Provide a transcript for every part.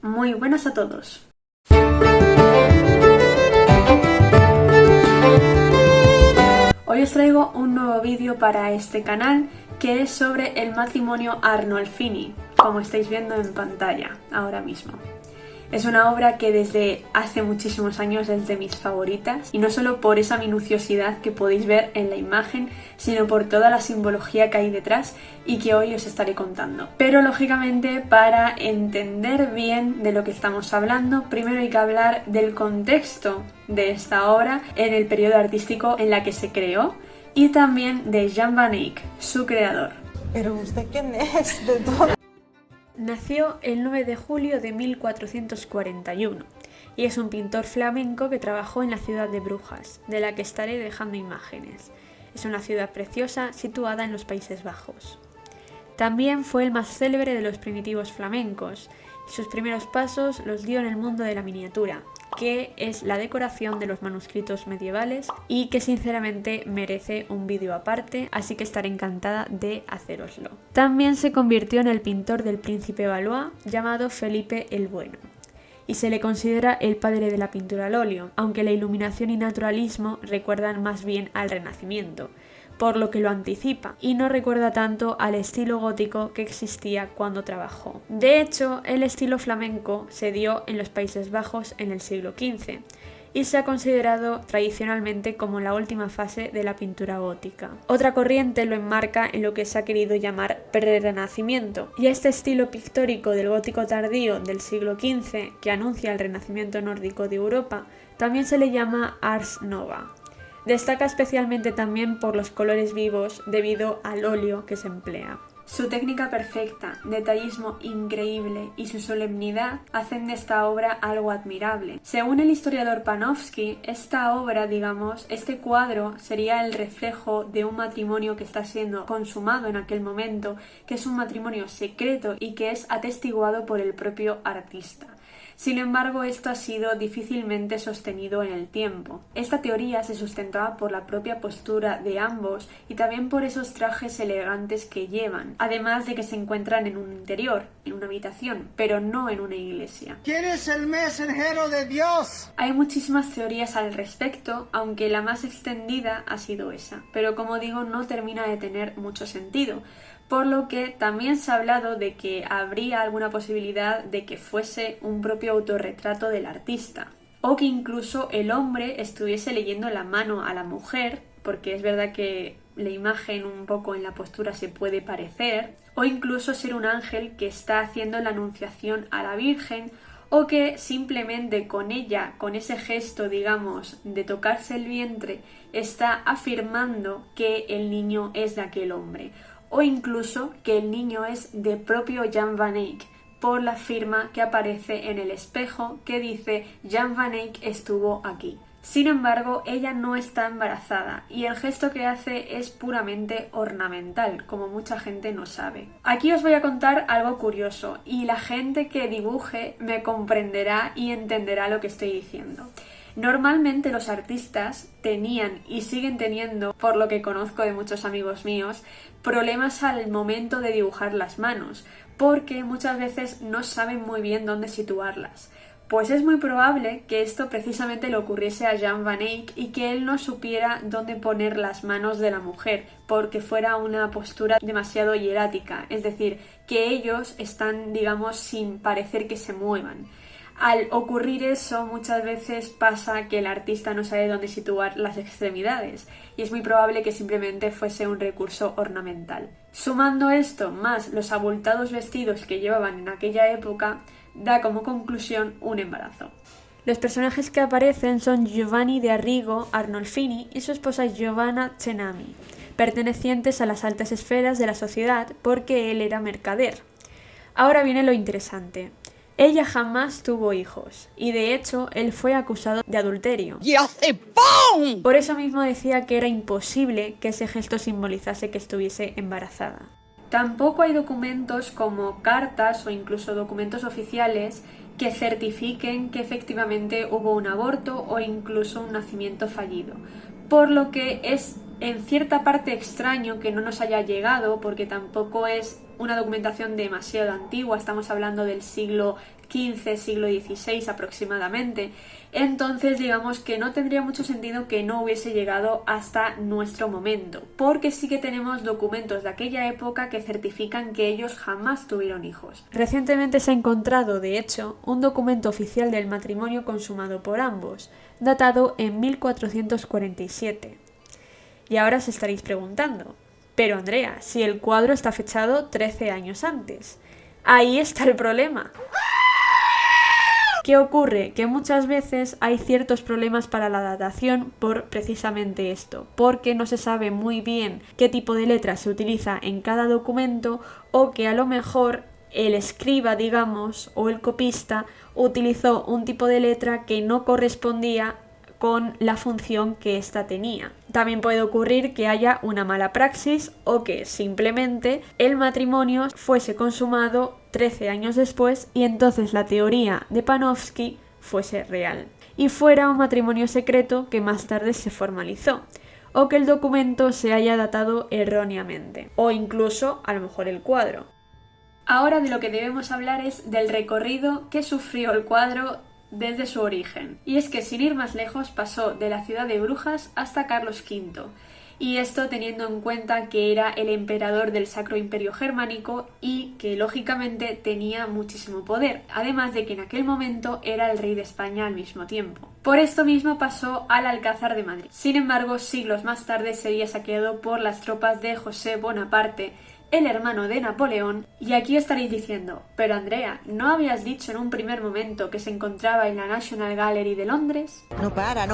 Muy buenas a todos. Hoy os traigo un nuevo vídeo para este canal que es sobre el matrimonio Arnolfini, como estáis viendo en pantalla ahora mismo. Es una obra que desde hace muchísimos años es de mis favoritas, y no solo por esa minuciosidad que podéis ver en la imagen, sino por toda la simbología que hay detrás y que hoy os estaré contando. Pero lógicamente, para entender bien de lo que estamos hablando, primero hay que hablar del contexto de esta obra en el periodo artístico en la que se creó y también de Jan van Eyck, su creador. ¿Pero usted quién es? ¿De dónde? Nació el 9 de julio de 1441 y es un pintor flamenco que trabajó en la ciudad de Brujas, de la que estaré dejando imágenes. Es una ciudad preciosa situada en los Países Bajos. También fue el más célebre de los primitivos flamencos y sus primeros pasos los dio en el mundo de la miniatura, que es la decoración de los manuscritos medievales y que sinceramente merece un vídeo aparte, así que estaré encantada de hacéroslo. También se convirtió en el pintor del príncipe Valois llamado Felipe el Bueno, y se le considera el padre de la pintura al óleo, aunque la iluminación y naturalismo recuerdan más bien al Renacimiento, por lo que lo anticipa y no recuerda tanto al estilo gótico que existía cuando trabajó. De hecho, el estilo flamenco se dio en los Países Bajos en el siglo XV y se ha considerado tradicionalmente como la última fase de la pintura gótica. Otra corriente lo enmarca en lo que se ha querido llamar pre-renacimiento, y a este estilo pictórico del gótico tardío del siglo XV, que anuncia el renacimiento nórdico de Europa, también se le llama Ars Nova. Destaca especialmente también por los colores vivos debido al óleo que se emplea. Su técnica perfecta, detallismo increíble y su solemnidad hacen de esta obra algo admirable. Según el historiador Panofsky, esta obra, este cuadro sería el reflejo de un matrimonio que está siendo consumado en aquel momento, que es un matrimonio secreto y que es atestiguado por el propio artista. Sin embargo, esto ha sido difícilmente sostenido en el tiempo. Esta teoría se sustentaba por la propia postura de ambos y también por esos trajes elegantes que llevan, además de que se encuentran en un interior, en una habitación, pero no en una iglesia. ¿Quién es el mensajero de Dios? Hay muchísimas teorías al respecto, aunque la más extendida ha sido esa, pero como digo, no termina de tener mucho sentido. Por lo que también se ha hablado de que habría alguna posibilidad de que fuese un propio autorretrato del artista, o que incluso el hombre estuviese leyendo la mano a la mujer, porque es verdad que la imagen un poco en la postura se puede parecer, o incluso ser un ángel que está haciendo la anunciación a la Virgen, o que simplemente con ella, con ese gesto, de tocarse el vientre, está afirmando que el niño es de aquel hombre, o incluso que el niño es de propio Jan van Eyck, por la firma que aparece en el espejo que dice Jan van Eyck estuvo aquí. Sin embargo, ella no está embarazada y el gesto que hace es puramente ornamental, como mucha gente no sabe. Aquí os voy a contar algo curioso y la gente que dibuje me comprenderá y entenderá lo que estoy diciendo. Normalmente los artistas tenían y siguen teniendo, por lo que conozco de muchos amigos míos, problemas al momento de dibujar las manos, porque muchas veces no saben muy bien dónde situarlas. Pues es muy probable que esto precisamente le ocurriese a Jan van Eyck y que él no supiera dónde poner las manos de la mujer, porque fuera una postura demasiado hierática, es decir, que ellos están, sin parecer que se muevan. Al ocurrir eso, muchas veces pasa que el artista no sabe dónde situar las extremidades y es muy probable que simplemente fuese un recurso ornamental. Sumando esto más los abultados vestidos que llevaban en aquella época, da como conclusión un embarazo. Los personajes que aparecen son Giovanni de Arrigo Arnolfini y su esposa Giovanna Cenami, pertenecientes a las altas esferas de la sociedad porque él era mercader. Ahora viene lo interesante. Ella jamás tuvo hijos, y de hecho él fue acusado de adulterio. ¡Y hace ¡pum! Por eso mismo decía que era imposible que ese gesto simbolizase que estuviese embarazada. Tampoco hay documentos como cartas o incluso documentos oficiales que certifiquen que efectivamente hubo un aborto o incluso un nacimiento fallido, por lo que es en cierta parte extraño que no nos haya llegado, porque tampoco es una documentación demasiado antigua, estamos hablando del siglo XV, siglo XVI aproximadamente, entonces digamos que no tendría mucho sentido que no hubiese llegado hasta nuestro momento, porque sí que tenemos documentos de aquella época que certifican que ellos jamás tuvieron hijos. Recientemente se ha encontrado, de hecho, un documento oficial del matrimonio consumado por ambos, datado en 1447. Y ahora os estaréis preguntando, pero Andrea, si el cuadro está fechado 13 años antes, ahí está el problema. ¿Qué ocurre? Que muchas veces hay ciertos problemas para la datación por precisamente esto, porque no se sabe muy bien qué tipo de letra se utiliza en cada documento o que a lo mejor el escriba, digamos, o el copista utilizó un tipo de letra que no correspondía con la función que ésta tenía. También puede ocurrir que haya una mala praxis o que simplemente el matrimonio fuese consumado 13 años después y entonces la teoría de Panofsky fuese real y fuera un matrimonio secreto que más tarde se formalizó, o que el documento se haya datado erróneamente, o incluso a lo mejor el cuadro. Ahora de lo que debemos hablar es del recorrido que sufrió el cuadro desde su origen. Y es que sin ir más lejos pasó de la ciudad de Brujas hasta Carlos V. Y esto teniendo en cuenta que era el emperador del Sacro Imperio Germánico y que lógicamente tenía muchísimo poder, además de que en aquel momento era el rey de España al mismo tiempo. Por esto mismo pasó al Alcázar de Madrid. Sin embargo, siglos más tarde sería saqueado por las tropas de José Bonaparte, el hermano de Napoleón, y aquí estaréis diciendo, pero Andrea, ¿no habías dicho en un primer momento que se encontraba en la National Gallery de Londres? No para.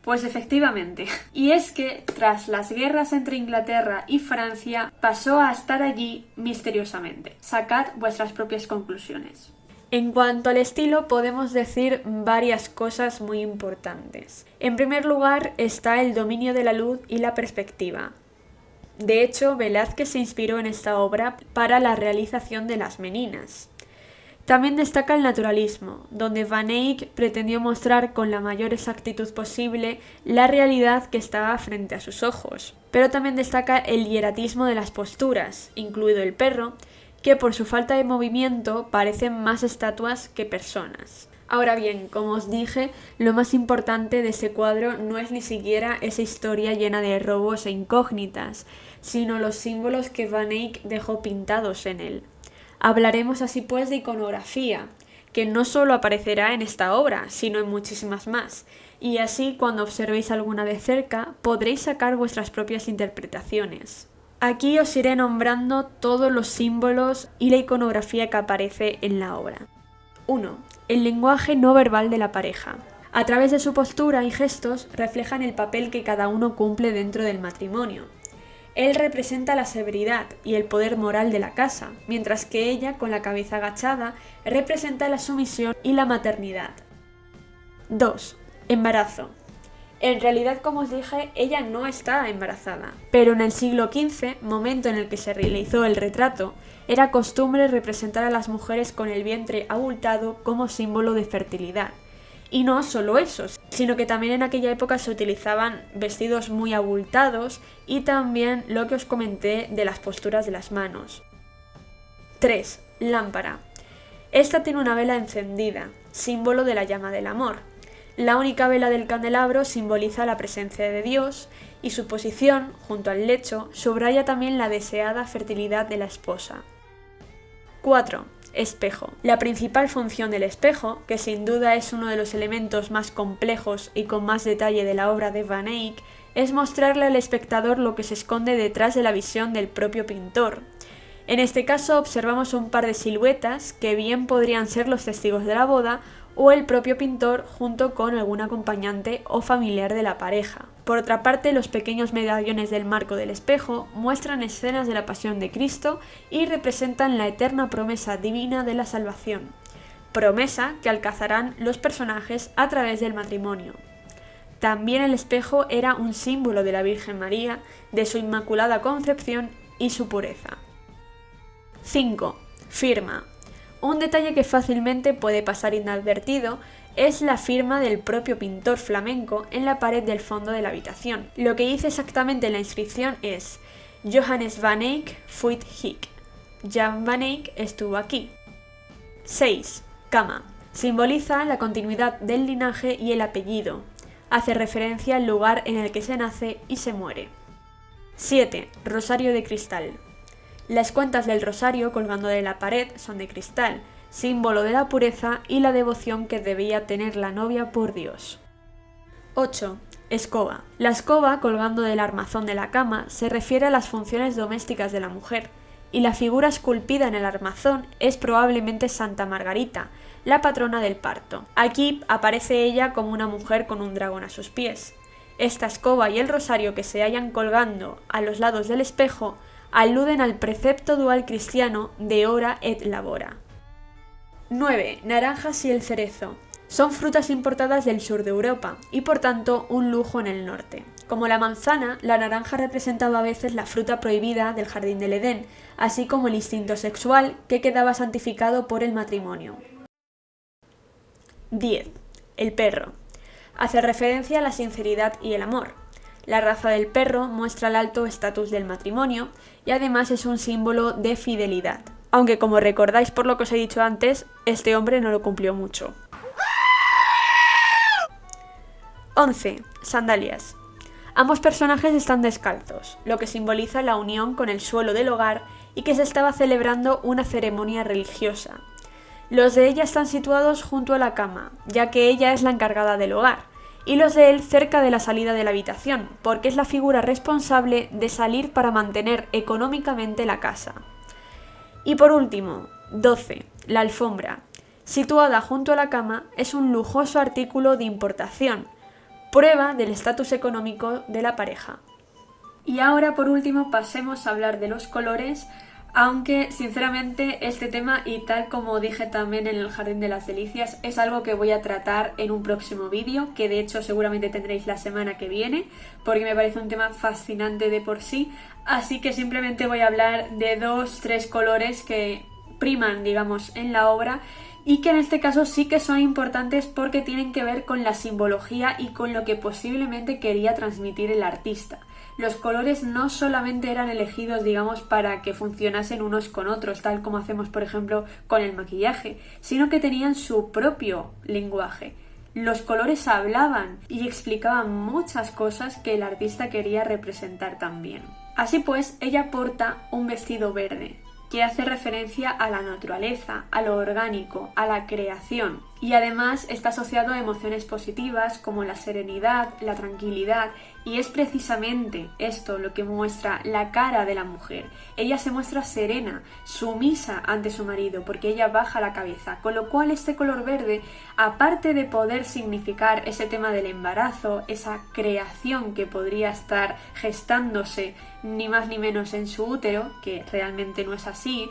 Pues efectivamente, y es que tras las guerras entre Inglaterra y Francia pasó a estar allí misteriosamente. Sacad vuestras propias conclusiones. En cuanto al estilo, podemos decir varias cosas muy importantes. En primer lugar está el dominio de la luz y la perspectiva. De hecho, Velázquez se inspiró en esta obra para la realización de las Meninas. También destaca el naturalismo, donde Van Eyck pretendió mostrar con la mayor exactitud posible la realidad que estaba frente a sus ojos. Pero también destaca el hieratismo de las posturas, incluido el perro, que por su falta de movimiento parecen más estatuas que personas. Ahora bien, como os dije, lo más importante de este cuadro no es ni siquiera esa historia llena de robos e incógnitas, sino los símbolos que Van Eyck dejó pintados en él. Hablaremos así pues de iconografía, que no solo aparecerá en esta obra, sino en muchísimas más, y así cuando observéis alguna de cerca podréis sacar vuestras propias interpretaciones. Aquí os iré nombrando todos los símbolos y la iconografía que aparece en la obra. 1. El lenguaje no verbal de la pareja. A través de su postura y gestos reflejan el papel que cada uno cumple dentro del matrimonio. Él representa la severidad y el poder moral de la casa, mientras que ella, con la cabeza agachada, representa la sumisión y la maternidad. 2. Embarazo. En realidad, como os dije, ella no está embarazada, pero en el siglo XV, momento en el que se realizó el retrato, era costumbre representar a las mujeres con el vientre abultado como símbolo de fertilidad. Y no solo eso, sino que también en aquella época se utilizaban vestidos muy abultados y también lo que os comenté de las posturas de las manos. 3. Lámpara. Esta tiene una vela encendida, símbolo de la llama del amor. La única vela del candelabro simboliza la presencia de Dios y su posición, junto al lecho, subraya también la deseada fertilidad de la esposa. 4. Espejo. La principal función del espejo, que sin duda es uno de los elementos más complejos y con más detalle de la obra de Van Eyck, es mostrarle al espectador lo que se esconde detrás de la visión del propio pintor. En este caso observamos un par de siluetas que bien podrían ser los testigos de la boda o el propio pintor junto con algún acompañante o familiar de la pareja. Por otra parte, los pequeños medallones del marco del espejo muestran escenas de la pasión de Cristo y representan la eterna promesa divina de la salvación, promesa que alcanzarán los personajes a través del matrimonio. También el espejo era un símbolo de la Virgen María, de su Inmaculada Concepción y su pureza. 5. Firma. Un detalle que fácilmente puede pasar inadvertido es la firma del propio pintor flamenco en la pared del fondo de la habitación. Lo que dice exactamente la inscripción es: Johannes van Eyck fuit hic. Jan van Eyck estuvo aquí. 6. Cama. Simboliza la continuidad del linaje y el apellido. Hace referencia al lugar en el que se nace y se muere. 7. Rosario de cristal. Las cuentas del rosario colgando de la pared son de cristal, símbolo de la pureza y la devoción que debía tener la novia por Dios. 8. Escoba. La escoba colgando del armazón de la cama se refiere a las funciones domésticas de la mujer, y la figura esculpida en el armazón es probablemente Santa Margarita, la patrona del parto. Aquí aparece ella como una mujer con un dragón a sus pies. Esta escoba y el rosario que se hallan colgando a los lados del espejo aluden al precepto dual cristiano de ora et labora. 9. Naranjas y el cerezo. Son frutas importadas del sur de Europa y por tanto un lujo en el norte. Como la manzana, la naranja representaba a veces la fruta prohibida del jardín del Edén, así como el instinto sexual que quedaba santificado por el matrimonio. 10. El perro. Hace referencia a la sinceridad y el amor. La raza del perro muestra el alto estatus del matrimonio y además es un símbolo de fidelidad. Aunque como recordáis por lo que os he dicho antes, este hombre no lo cumplió mucho. 11. Sandalias. Ambos personajes están descalzos, lo que simboliza la unión con el suelo del hogar y que se estaba celebrando una ceremonia religiosa. Los de ella están situados junto a la cama, ya que ella es la encargada del hogar, y los de él cerca de la salida de la habitación, porque es la figura responsable de salir para mantener económicamente la casa. Y por último, 12. La alfombra. Situada junto a la cama, es un lujoso artículo de importación, prueba del estatus económico de la pareja. Y ahora por último pasemos a hablar de los colores, aunque sinceramente este tema, y tal como dije también en el Jardín de las Delicias, es algo que voy a tratar en un próximo vídeo, que de hecho seguramente tendréis la semana que viene, porque me parece un tema fascinante de por sí, así que simplemente voy a hablar de 2-3 colores que priman, digamos, en la obra, y que en este caso sí que son importantes porque tienen que ver con la simbología y con lo que posiblemente quería transmitir el artista. Los colores no solamente eran elegidos, digamos, para que funcionasen unos con otros, tal como hacemos, por ejemplo, con el maquillaje, sino que tenían su propio lenguaje. Los colores hablaban y explicaban muchas cosas que el artista quería representar también. Así pues, ella porta un vestido verde, que hace referencia a la naturaleza, a lo orgánico, a la creación, y además está asociado a emociones positivas como la serenidad, la tranquilidad, y es precisamente esto lo que muestra la cara de la mujer. Ella se muestra serena, sumisa ante su marido, porque ella baja la cabeza, con lo cual este color verde, aparte de poder significar ese tema del embarazo, esa creación que podría estar gestándose ni más ni menos en su útero, que realmente no es así,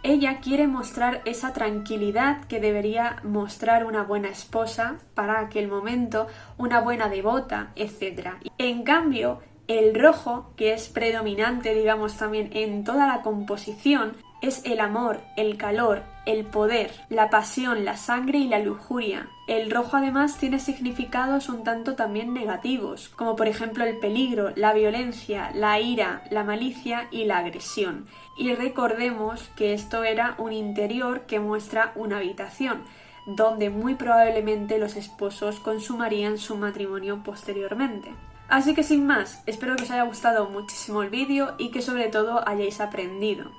ella quiere mostrar esa tranquilidad que debería mostrar una buena esposa para aquel momento, una buena devota, etc. En cambio, el rojo, que es predominante, digamos, también en toda la composición, es el amor, el calor, el poder, la pasión, la sangre y la lujuria. El rojo además tiene significados un tanto también negativos, como por ejemplo el peligro, la violencia, la ira, la malicia y la agresión. Y recordemos que esto era un interior que muestra una habitación, donde muy probablemente los esposos consumarían su matrimonio posteriormente. Así que sin más, espero que os haya gustado muchísimo el vídeo y que sobre todo hayáis aprendido.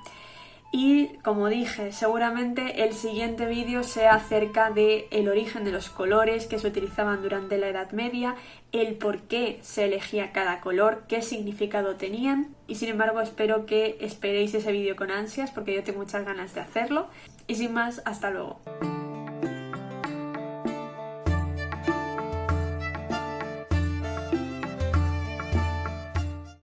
Y como dije, seguramente el siguiente vídeo sea acerca del origen de los colores que se utilizaban durante la Edad Media, el por qué se elegía cada color, qué significado tenían, y sin embargo espero que esperéis ese vídeo con ansias porque yo tengo muchas ganas de hacerlo. Y sin más, hasta luego.